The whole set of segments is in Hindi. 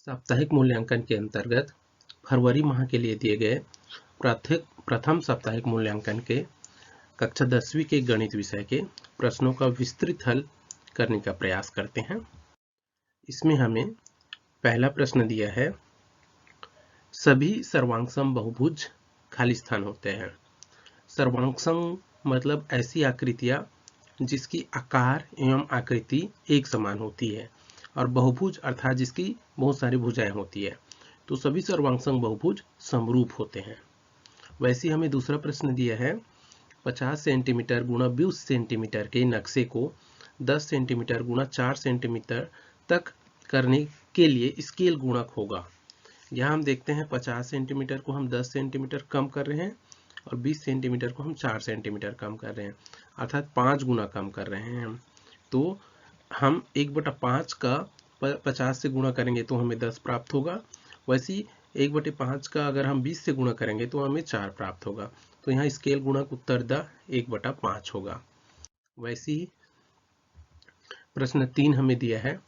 साप्ताहिक मूल्यांकन के अंतर्गत फरवरी माह के लिए दिए गए प्रथम साप्ताहिक मूल्यांकन के कक्षा 10वीं के गणित विषय के प्रश्नों का विस्तृत हल करने का प्रयास करते हैं। इसमें हमें पहला प्रश्न दिया है, सभी सर्वांगसम बहुभुज खाली स्थान होते हैं। सर्वांगसम मतलब ऐसी आकृतियां जिसकी आकार एवं आकृति एक समान होती है, और बहुभुज अर्थात जिसकी बहुत सारी भुजाएं होती है। तो सभी सर्वांगसम बहुभुज समरूप होते हैं। वैसे हमें दूसरा प्रश्न दिया है, 50 सेंटीमीटर गुणा 20 सेंटीमीटर के नक्शे को 10 सेंटीमीटर गुणा 4 सेंटीमीटर तक करने के लिए स्केल गुणक होगा। यहाँ हम देखते हैं 50 सेंटीमीटर को हम 10 सेंटीमीटर कम कर रहे हैं और 20 सेंटीमीटर को हम 4 सेंटीमीटर कम कर रहे हैं, अर्थात 5 गुना कम कर रहे हैं हम। तो हम 1/5 का 50 से गुणा करेंगे तो हमें 10 प्राप्त होगा। वैसे 1/5 का अगर हम 20 से गुणा करेंगे तो हमें 4 प्राप्त होगा। तो यहाँ स्केल गुणक उत्तर द 1/5 होगा। वैसे ही प्रश्न 3 हमें दिया है,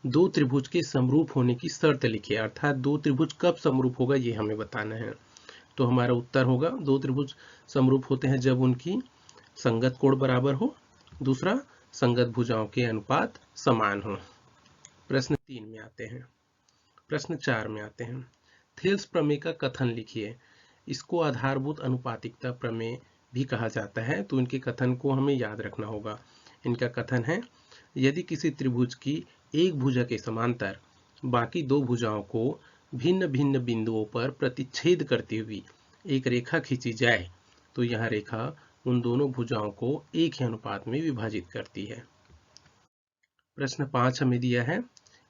दो त्रिभुज के समरूप होने की शर्त लिखिए, अर्थात दो त्रिभुज कब समरूप होगा ये हमें बताना है। तो हमारा उत्तर होगा, दो त्रिभुज समरूप होते हैं जब उनकी संगत कोण बराबर हो, दूसरा संगत भुजाओं के अनुपात समान हो। प्रश्न 3 में आते हैं। प्रश्न 4 में आते हैं, थेल्स प्रमेय का कथन लिखिए। इसको आधारभूत अनुपातिकता प्रमेय भी कहा जाता है, तो इनके कथन को हमें याद रखना होगा। इनका कथन है, यदि किसी त्रिभुज की एक भुजा के समांतर बाकी दो भुजाओं को भिन्न भिन्न बिंदुओं पर प्रतिच्छेद करती हुई एक रेखा खींची जाए तो यह रेखा उन दोनों भुजाओं को एक ही अनुपात में विभाजित करती है। प्रश्न 5 हमें दिया है,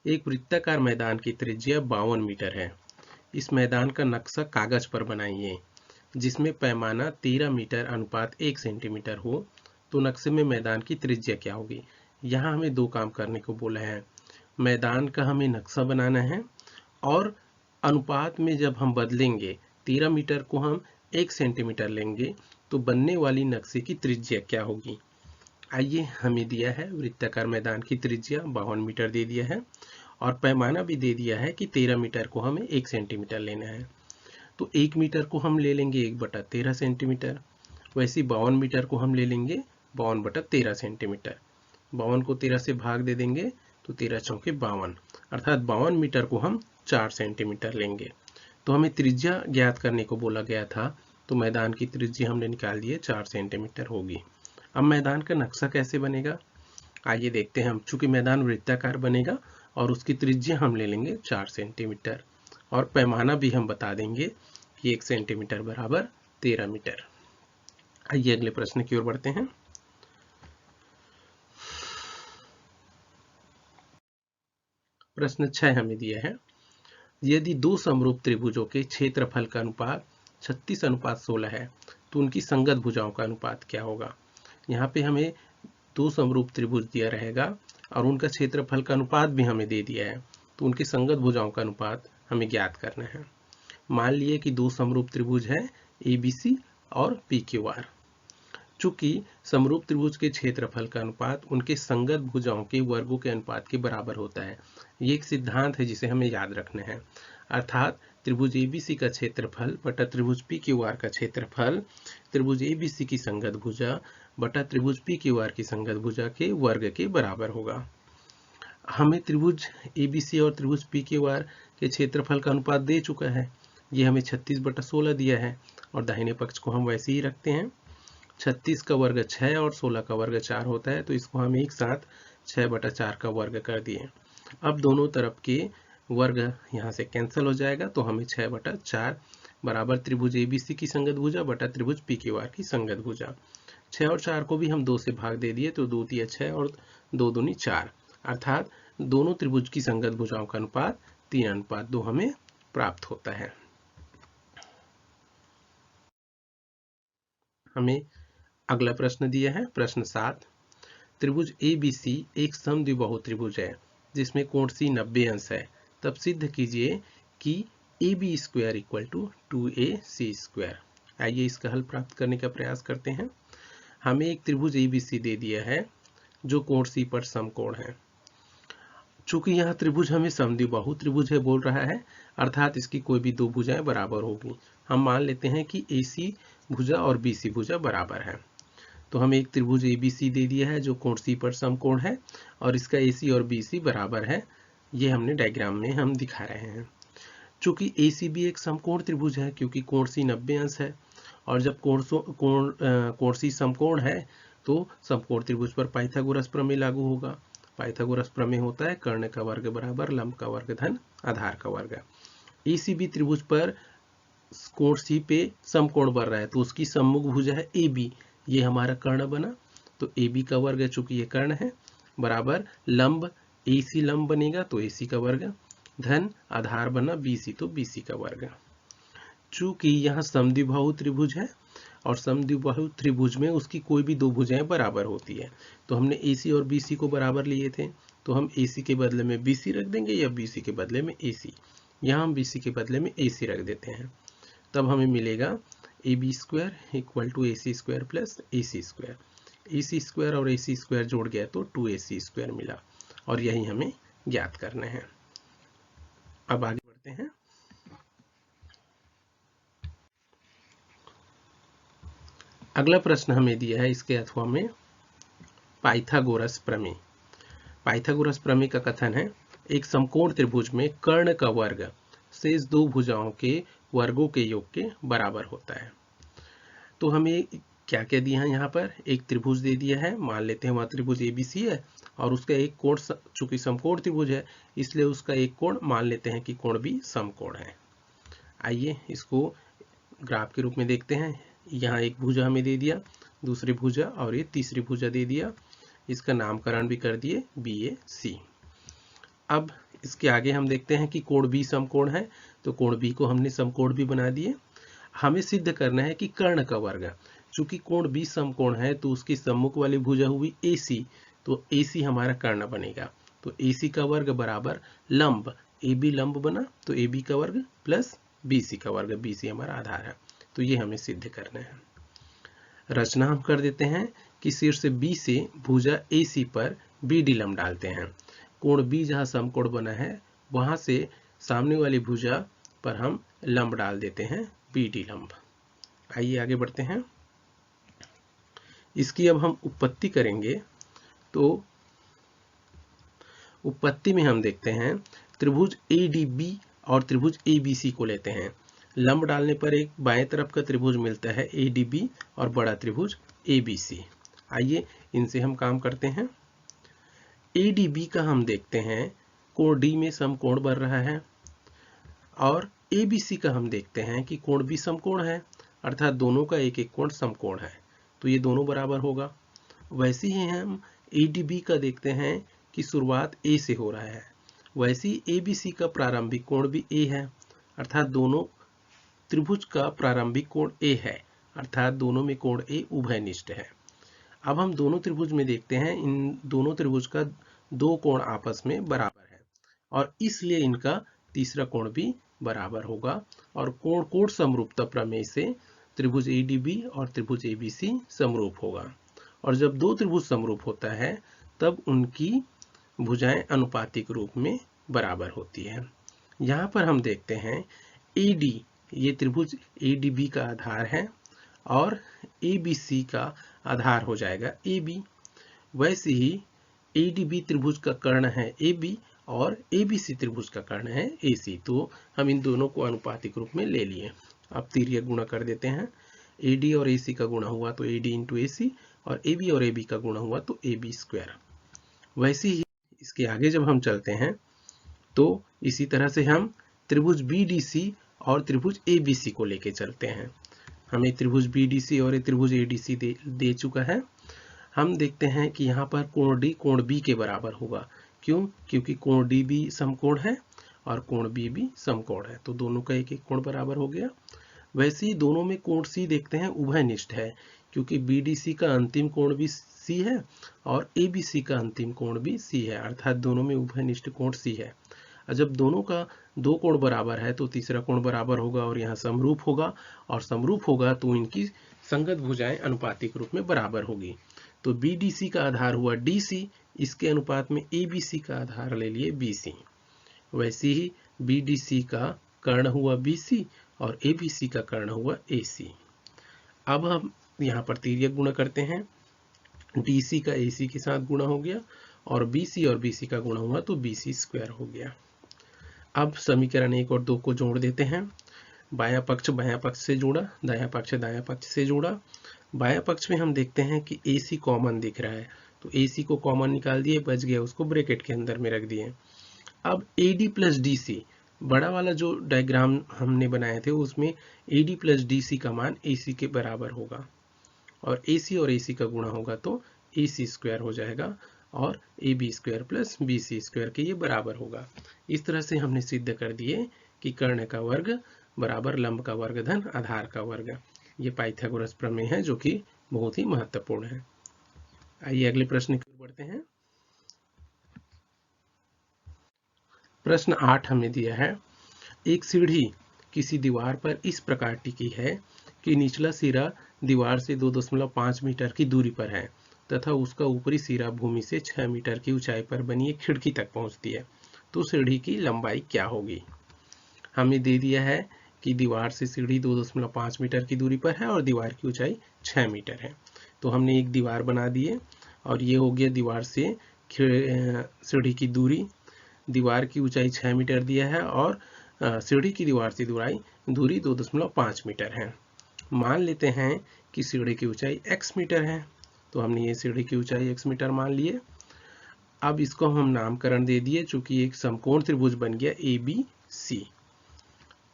एक वृत्ताकार मैदान की त्रिज्या 52 मीटर है। इस मैदान का नक्शा कागज पर बनाइए जिसमें पैमाना 13 मीटर अनुपात 1 सेंटीमीटर हो, तो नक्शे में मैदान की त्रिज्या क्या होगी। यहाँ हमें दो काम करने को बोला है, मैदान का हमें नक्शा बनाना है और अनुपात में जब हम बदलेंगे 13 मीटर को हम 1 सेंटीमीटर लेंगे तो बनने वाली नक्शे की त्रिज्या क्या होगी। आइए, हमें दिया है वृत्ताकार मैदान की त्रिज्या 52 मीटर दे दिया है और पैमाना भी दे दिया है कि 13 मीटर को हमें 1 सेंटीमीटर लेना है। तो 1 मीटर को हम ले लेंगे 1/13 सेंटीमीटर, वैसे 52 मीटर को हम ले लेंगे 52/13 सेंटीमीटर। 52 को 13 से भाग दे देंगे तो 13 चौके 52, अर्थात 52 मीटर को हम 4 सेंटीमीटर लेंगे। तो हमें त्रिज्या ज्ञात करने को बोला गया था, तो मैदान की त्रिज्या हमने निकाल दी है 4 सेंटीमीटर होगी। अब मैदान का नक्शा कैसे बनेगा, आइए देखते हैं हम। चूंकि मैदान वृत्ताकार बनेगा और उसकी त्रिज्या हम ले लेंगे 4 सेंटीमीटर और पैमाना भी हम बता देंगे कि 1 सेंटीमीटर बराबर 13 मीटर। आइए अगले प्रश्न की ओर बढ़ते हैं। प्रश्न 6 हमें दिया है, यदि दो समरूप त्रिभुजों के क्षेत्रफल का अनुपात 36:16 है तो उनकी संगत भुजाओं का अनुपात क्या होगा। यहाँ पे हमें दो समरूप त्रिभुज दिया रहेगा और उनका क्षेत्रफल का अनुपात भी हमें दे दिया है, तो उनकी संगत भुजाओं का अनुपात हमें ज्ञात करना है। मान लिए कि दो समरूप त्रिभुज है ABC और PQR। चूंकि समरूप त्रिभुज के क्षेत्रफल का अनुपात उनके संगत भुजाओं के वर्गों के अनुपात के बराबर होता है। ये एक सिद्धांत है जिसे हमें याद रखना है, अर्थात त्रिभुज ABC का क्षेत्रफल बटा त्रिभुज PQR का क्षेत्रफल त्रिभुज ABC की संगत भुजा बटा त्रिभुज PQR की संगत भुजा के वर्ग के बराबर होगा। हमें त्रिभुज ABC और त्रिभुज PQR के क्षेत्रफल का अनुपात दे चुका है, ये हमें 36/16 दिया है और दाहिने पक्ष को हम वैसे ही रखते हैं। 36 का वर्ग 6 और 16 का वर्ग 4 होता है, तो इसको हम एक साथ 6/4 का वर्ग कर दिए। अब दोनों तरफ के वर्ग यहाँ से कैंसिल हो जाएगा, तो हमें 6/4 बराबर त्रिभुज ABC की संगत भुजा बटा त्रिभुज PQR की संगत भुजा। 6 और 4 को भी हम 2 से भाग दे दिए, तो 2 तिया 6 और 2 दूनी 4, अर्थात दोनों त्रिभुज की संगत भुजाओं का अनुपात 3:2 हमें प्राप्त होता है। हमें अगला प्रश्न दिया है, प्रश्न 7, त्रिभुज ABC एक समद्विबाहु त्रिभुज है जिसमें कोण C 90 अंश है, तब सिद्ध कीजिए कि AB² = 2AC²। आइए इसका हल प्राप्त करने का प्रयास करते हैं। हमें एक त्रिभुज ABC दे दिया है जो कोण C पर समकोण है। चूंकि यहाँ त्रिभुज हमें समद्विबाहु त्रिभुज है बोल रहा है, अर्थात इसकी कोई भी दो भुजाएं बराबर होगी। हम मान लेते हैं कि AC भुजा और BC भुजा बराबर है। तो हमें एक त्रिभुज ABC दे दिया है जो कोण C पर समकोण है और इसका AC और BC बराबर है। ये हमने डायग्राम में हम दिखा रहे हैं। चूंकि ACB एक समकोण त्रिभुज है क्योंकि कोण C 90 अंश है, और जब कोण C समकोण है तो समकोण त्रिभुज पर पाइथागोरस प्रमेय लागू होगा। पाइथागोरस प्रमेय होता है कर्ण का वर्ग बराबर लंब का वर्ग धन आधार का वर्ग। ACB त्रिभुज पर कोण C पे समकोण बन रहा है तो उसकी सम्मुख भुजा है AB, ये हमारा कर्ण बना। तो AB का वर्ग है, चूंकि ये कर्ण है, बराबर लंब AC लंब बनेगा तो AC का वर्ग धन आधार बना BC तो BC का वर्ग। चूंकि यहाँ समद्विबाहु त्रिभुज है और समद्विबाहु त्रिभुज में उसकी कोई भी दो भुजाएं बराबर होती है, तो हमने AC और BC को बराबर लिए थे, तो हम AC के बदले में BC रख देंगे या BC के बदले में AC। यहाँ हम BC के बदले में AC रख देते हैं, तब हमें मिलेगा AB square equal to AC square plus AC square. AC square और AC स्क्वायर जोड़ गया तो 2AC स्क्वायर मिला, और यही हमें ज्ञात करना है। अब आगे बढ़ते हैं। अगला प्रश्न हमें दिया है इसके अथवा में पाइथागोरस प्रमेय। पाइथागोरस प्रमेय का कथन है एक समकोण त्रिभुज में कर्ण का वर्ग शेष दो भुजाओं के वर्गों के योग के बराबर होता है। तो हमें क्या क्या दिया है, यहाँ पर एक त्रिभुज दे दिया है, मान लेते हैं वहाँ त्रिभुज ABC है और उसका एक कोण, चूंकि समकोण त्रिभुज है इसलिए उसका एक कोण मान लेते हैं कि कोण भी समकोण है। आइए इसको ग्राफ के रूप में देखते हैं। यहाँ एक भुजा हमें दे दिया, दूसरी भुजा और ये तीसरी भुजा दे दिया, इसका नामकरण भी कर दिए BAC। अब इसके आगे हम देखते हैं कि कोण B समकोण है, तो कोण B को हमने समकोण भी बना दिए। हमें सिद्ध करना है कि कर्ण का वर्ग, चूंकि कोण B समकोण है तो उसकी सम्मुख वाली भुजा हुई AC, तो AC हमारा कर्ण बनेगा। तो AC का वर्ग बराबर लंब AB लंब बना तो AB का वर्ग प्लस BC का वर्ग, BC हमारा आधार है, तो ये हमें सिद्ध करना है। रचना हम कर देते हैं कि शीर्ष B से भुजा AC पर BD लंब डालते हैं। कोण B जहां समकोण बना है वहां से सामने वाली भुजा पर हम लंब डाल देते हैं BD लंब। आइए आगे बढ़ते हैं। इसकी अब हम उत्पत्ति करेंगे, तो उत्पत्ति में हम देखते हैं त्रिभुज ADB और त्रिभुज ABC को लेते हैं। लंब डालने पर एक बाएं तरफ का त्रिभुज मिलता है ADB और बड़ा त्रिभुज ABC। आइए इनसे हम काम करते हैं। ADB का हम देखते हैं कोण D में समकोण बन रहा है, और ABC का हम देखते हैं कि कोण B समकोण है, अर्थात दोनों का एक एक कोण समकोण है, तो ये दोनों बराबर होगा। वैसे ही हम ADB का देखते हैं कि शुरुआत A से हो रहा है, वैसे ही ABC का प्रारंभिक कोण भी A है, अर्थात दोनों त्रिभुज का प्रारंभिक कोण A है, अर्थात दोनों में कोण A उभयनिष्ठ है। अब हम दोनों त्रिभुज में देखते हैं इन दोनों त्रिभुज का दो कोण आपस में बराबर है और इसलिए इनका तीसरा कोण भी बराबर होगा, और कोण कोण समरूपता प्रमेय से त्रिभुज ADB और त्रिभुज ABC समरूप होगा, और जब दो त्रिभुज समरूप होता है तब उनकी भुजाएं अनुपातिक रूप में बराबर होती है। यहाँ पर हम देखते हैं AD, ये त्रिभुज ADB का आधार है और ABC का आधार हो जाएगा AB। वैसे ही ADB त्रिभुज का कर्ण है AB और ABC त्रिभुज का कर्ण है AC, तो हम इन दोनों को अनुपातिक रूप में ले लिए। अब तिर्यक गुणा कर देते हैं, AD और AC का गुणा हुआ तो AD इंटू AC और AB और AB का गुणा हुआ तो AB स्क्वायर। वैसे ही इसके आगे जब हम चलते हैं तो इसी तरह से हम त्रिभुज BDC और त्रिभुज ABC को लेके चलते हैं। हमें त्रिभुज BDC और त्रिभुज ADC दे चुका है। हम देखते हैं कि यहाँ पर कोण D कोण B के बराबर होगा। क्यों? क्योंकि कोण D भी समकोण है और कोण B भी समकोण है, तो दोनों का एक एक कोण बराबर हो गया। वैसे ही दोनों में कोण C देखते हैं उभयनिष्ठ है, क्योंकि BDC का अंतिम कोण भी C है और ABC का अंतिम कोण भी C है, अर्थात दोनों में उभयनिष्ठ कोण C है। जब दोनों का दो कोण बराबर है तो तीसरा कोण बराबर होगा और यहाँ समरूप होगा, और समरूप होगा तो इनकी संगत भुजाएं अनुपातिक रूप में बराबर होगी। तो BDC का आधार हुआ DC, इसके अनुपात में ABC का आधार ले लिए BC, वैसे ही BDC का कर्ण हुआ BC और ABC का कर्ण हुआ AC। अब हम यहाँ पर तिर्यक गुणा करते हैं, DC का AC के साथ गुणा हो गया और BC और BC का गुणा हुआ तो BC स्क्वायर हो गया। अब समीकरण 1 और 2 को जोड़ देते हैं। बायां पक्ष से जुड़ा, दायां पक्ष से जुड़ा। बायां पक्ष में हम देखते हैं कि AC कॉमन दिख रहा है, तो AC को कॉमन निकाल दिए, बच गया, उसको ब्रैकेट के अंदर में रख दिए। अब AD प्लस DC, बड़ा वाला जो डायग्राम हमने बनाए थे उसमें AD प्लस DC का मान AC के बराबर होगा और AC का गुणा होगा तो AC स्क्वायर हो जाएगा और AB square plus BC square के ये बराबर होगा। इस तरह से हमने सिद्ध कर दिए कि कर्ण का वर्ग बराबर लंब का वर्ग धन आधार का वर्ग। ये पाइथागोरस प्रमेय है जो कि बहुत ही महत्वपूर्ण है। आइए अगले प्रश्न की ओर बढ़ते हैं। प्रश्न 8 हमें दिया है, एक सीढ़ी किसी दीवार पर इस प्रकार टिकी है कि निचला सिरा दीवार से 2.5 मीटर की दूरी पर है तथा उसका ऊपरी सिरा भूमि से 6 मीटर की ऊंचाई पर बनी एक खिड़की तक पहुंचती है, तो सीढ़ी की लंबाई क्या होगी। हमें दे दिया है कि दीवार से सीढ़ी 2.5 मीटर की दूरी पर है और दीवार की ऊंचाई 6 मीटर है। तो हमने एक दीवार बना दिए और ये हो गया दीवार से सीढ़ी की दूरी। दीवार की ऊंचाई 6 मीटर दिया है और सीढ़ी की दीवार से दूरी 2.5 मीटर है। मान लेते हैं कि सीढ़ी की ऊंचाई x मीटर है, तो हमने ये सीढ़ी की ऊंचाई x मीटर मान लिए। अब इसको हम नामकरण दे दिए, चूंकि एक समकोण त्रिभुज बन गया ABC।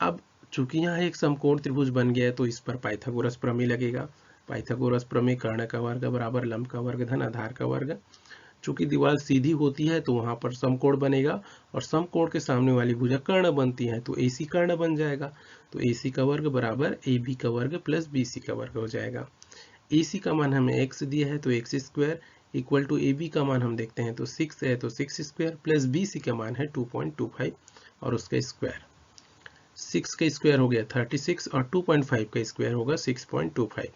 अब चूंकि यहाँ एक समकोण त्रिभुज बन गया है तो इस पर पाइथागोरस प्रमेय लगेगा। पाइथागोरस प्रमेय कर्ण का वर्ग बराबर लंब का वर्ग धन आधार का वर्ग। चूंकि दीवार सीधी होती है तो वहां पर समकोण बनेगा और समकोण के सामने वाली भुजा कर्ण बनती है तो AC कर्ण बन जाएगा। तो AC का वर्ग बराबर AB का वर्ग प्लस BC का वर्ग हो जाएगा। AC का मान हमें x दिया है तो x square equal to AB का मान हम देखते हैं तो 6 है तो 6 स्क्वायर प्लस BC का मान है 2.25 और उसका स्क्वायर। 6 का स्क्वायर हो गया 36 और 2.5 का स्क्वायर होगा 6.25।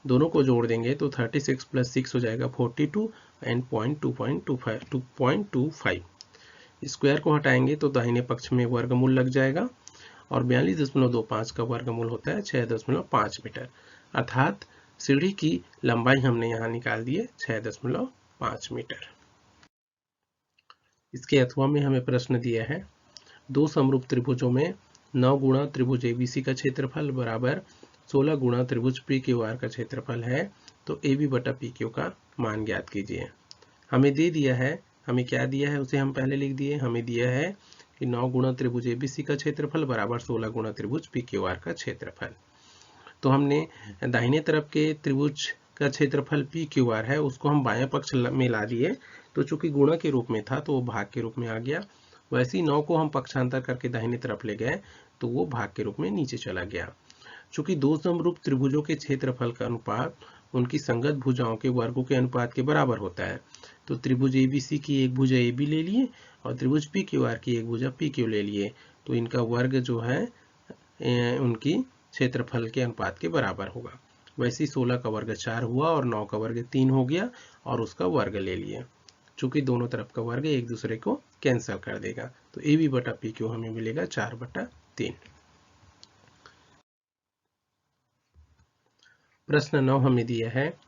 दोनों को जोड़ देंगे तो 36 प्लस 6 हो जाएगा 42 एंड 2.25 स्क्वायर को हटाएंगे तो दाहिने पक्ष में वर्गमूल लग जाएगा और 42.25 का वर्गमूल होता है 6.5 मीटर। अर्थात सीढ़ी की लंबाई हमने यहाँ निकाल दी है 6.5 मीटर। इसके अथवा में हमें प्रश्न दिया है, दो समरूप त्रिभुजों में 9 गुणा त्रिभुज ABC का क्षेत्रफल बराबर 16 गुणा त्रिभुज PQR का क्षेत्रफल है, तो AB बटा PQ का मान ज्ञात कीजिए। हमें दे दिया है, हमें क्या दिया है उसे हम पहले लिख दिए। हमें दिया है कि 9 गुणा त्रिभुज ABC का क्षेत्रफल बराबर 16 गुणा त्रिभुज PQR का क्षेत्रफल। तो हमने दाहिने तरफ के त्रिभुज का क्षेत्रफल PQR है उसको हम बाएं पक्ष में ला दिए, तो चूंकि गुणा के रूप में था तो वो भाग के रूप में आ गया। वैसे ही 9 को हम पक्षांतर करके दाहिने तरफ ले गए तो वो भाग के रूप में नीचे चला गया। चूंकि दो समरूप त्रिभुजों के क्षेत्रफल का अनुपात उनकी संगत भुजाओं के वर्गों के अनुपात के बराबर होता है, तो त्रिभुज ABC की एक भुजा AB ले लिए और त्रिभुज PQR की एक भुजा PQ ले लिए, तो इनका वर्ग जो है उनकी क्षेत्रफल के अनुपात के बराबर होगा। वैसे 16 का वर्ग 4 हुआ और 9 का वर्ग 3 हो गया और उसका वर्ग ले लिए। चूंकि दोनों तरफ का वर्ग एक दूसरे को कैंसिल कर देगा तो AB बटा PQ हमें मिलेगा 4/3। प्रश्न 9 हमें दिया है,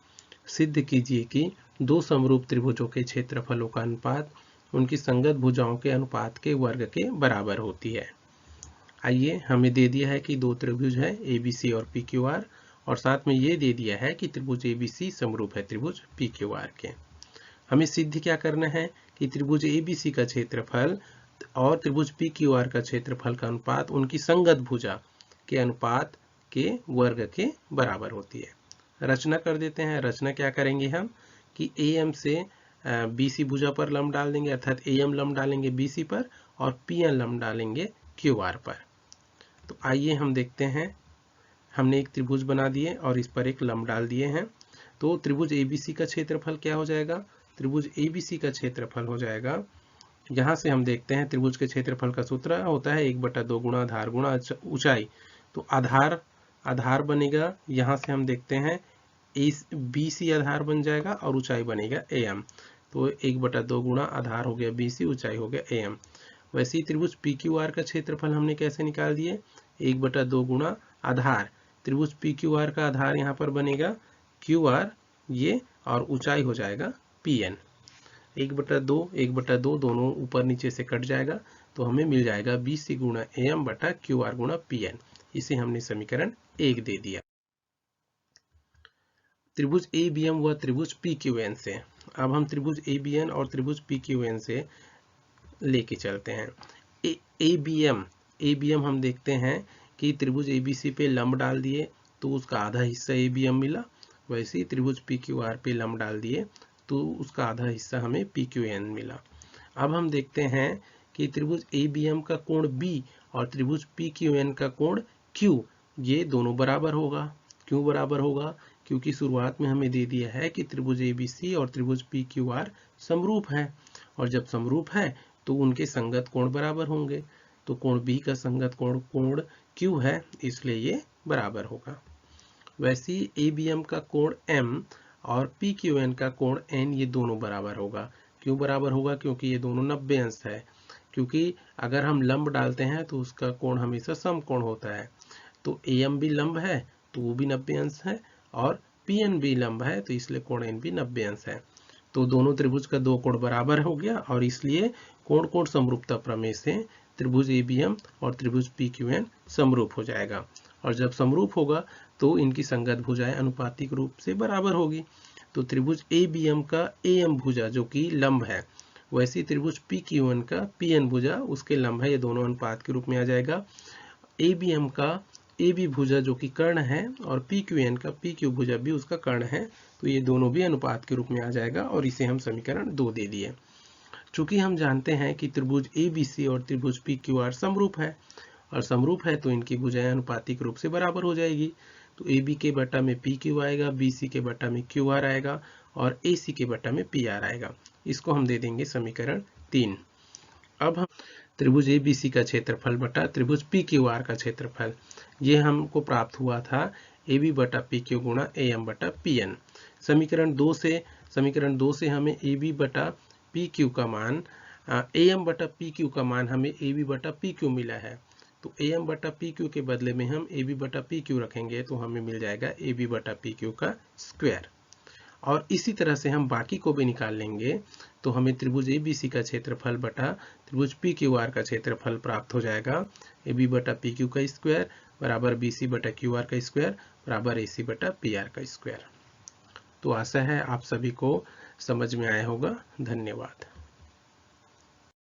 सिद्ध कीजिए कि दो समरूप त्रिभुजों के क्षेत्रफलों का अनुपात उनकी संगत भुजाओं के अनुपात के वर्ग के बराबर होती है। आइए, हमें दे दिया है कि दो त्रिभुज है ABC और PQR और साथ में ये दे दिया है कि त्रिभुज ABC समरूप है त्रिभुज PQR के। हमें सिद्ध क्या करना है कि त्रिभुज ABC का क्षेत्रफल और त्रिभुज PQR का क्षेत्रफल का अनुपात उनकी संगत भुजा के अनुपात के वर्ग के बराबर होती है। रचना कर देते हैं। रचना क्या करेंगे हम कि AM से BC भुजा पर लंब डाल देंगे, अर्थात AM लंब डालेंगे BC पर और PN लंब डालेंगे QR पर। तो आइए हम देखते हैं, हमने एक त्रिभुज बना दिए और इस पर एक लंब डाल दिए हैं। तो त्रिभुज ABC का क्षेत्रफल क्या हो जाएगा, त्रिभुज ABC का क्षेत्रफल हो जाएगा, यहाँ से हम देखते हैं त्रिभुज के क्षेत्रफल का सूत्र होता है 1/2 गुणा आधार गुणा ऊंचाई। तो आधार बनेगा, यहाँ से हम देखते हैं BC आधार बन जाएगा और ऊंचाई बनेगा AM। तो 1/2 गुणा आधार हो गया BC, ऊंचाई हो गया AM। वैसे ही त्रिभुज PQR का क्षेत्रफल हमने कैसे निकाल दिए, 1/2 गुणा आधार, त्रिभुज PQR का आधार यहाँ पर बनेगा QR ये, और ऊंचाई हो जाएगा PN। 1/2 दोनों ऊपर नीचे से कट जाएगा, तो हमें मिल जाएगा BC गुणा AM बटा QR गुणा PN। इसे हमने समीकरण 1 दे दिया। त्रिभुज ABM व त्रिभुज PQN से, अब हम त्रिभुज ABN और त्रिभुज PQN से लेके चलते हैं। ABM हम देखते हैं कि त्रिभुज ABC पे लंब डाल दिए तो उसका आधा हिस्सा ABM मिला, वैसे ही त्रिभुज PQR पे लंब डाल दिए तो उसका आधा हिस्सा हमें PQN मिला। अब हम देखते हैं कि त्रिभुज ABM का कोण B और त्रिभुज PQN का कोण Q, ये दोनों बराबर होगा। क्यों बराबर होगा, क्योंकि शुरुआत में हमें दे दिया है कि त्रिभुज ABC और त्रिभुज PQR समरूप है, और जब समरूप है तो उनके संगत कोण बराबर होंगे। तो कोण B का संगत कोण Q है, इसलिए ये बराबर होगा। वैसे ही ABM का कोण M और PQN का कोण N, ये दोनों बराबर होगा। क्यों बराबर होगा, क्योंकि ये दोनों 90 अंश है। क्योंकि अगर हम लंब डालते हैं तो उसका कोण हमेशा समकोण होता है। तो AM भी लंब है तो वो भी 90 अंश है, और PN भी लंब है तो इसलिए कोण N भी 90 अंश है। तो दोनों त्रिभुज का दो कोण बराबर हो गया, और इसलिए कोण कोण समरूपता प्रमेय से त्रिभुज ABM और त्रिभुज PQN समरूप हो जाएगा। और जब समरूप होगा तो इनकी संगत भुजाएं अनुपातिक रूप से बराबर होगी। तो त्रिभुज ABM का AM भुजा जो कि लंब है, वैसे त्रिभुज PQN का PN भुजा उसके लंब है, ये दोनों अनुपात के रूप में आ जाएगा। ABM का AB भुजा जो कि कर्ण है, और PQN का PQ भुजा भी उसका कर्ण है, तो ये दोनों भी अनुपात के रूप में आ जाएगा, और इसे हम समीकरण 2 दे दिए। चूंकि हम जानते हैं कि त्रिभुज ABC और त्रिभुज PQR समरूप है, और समरूप है तो इनकी भुजाएं अनुपातिक रूप से बराबर हो जाएगी। तो AB के बटा में PQ आएगा, BC के बटा में QR आएगा, और AC के बटा में PR आएगा। इसको हम दे देंगे समीकरण 3। अब हम त्रिभुज ABC का क्षेत्रफल बटा त्रिभुज PQR का क्षेत्रफल, ये हमको प्राप्त हुआ था AB बटा PQ गुणा AM बटा PN। समीकरण 2 से हमें AB बटा PQ का मान, AM बटा PQ का मान हमें AB बटा PQ मिला है। तो AM बटा PQ के बदले में हम AB बटा PQ रखेंगे, तो हमें मिल जाएगा AB बटा PQ का स्क्वायर। और इसी तरह से हम बाकी को भी निकाल लेंगे, तो हमें त्रिभुज ABC का क्षेत्रफल बटा त्रिभुज PQR का क्षेत्रफल प्राप्त हो जाएगा। AB बटा PQ का स्क्वायर बराबर BC बटा QR का स्क्वायर बराबर AC बटा PR का स्क्वायर। तो आशा है आप सभी को समझ में आया होगा। धन्यवाद।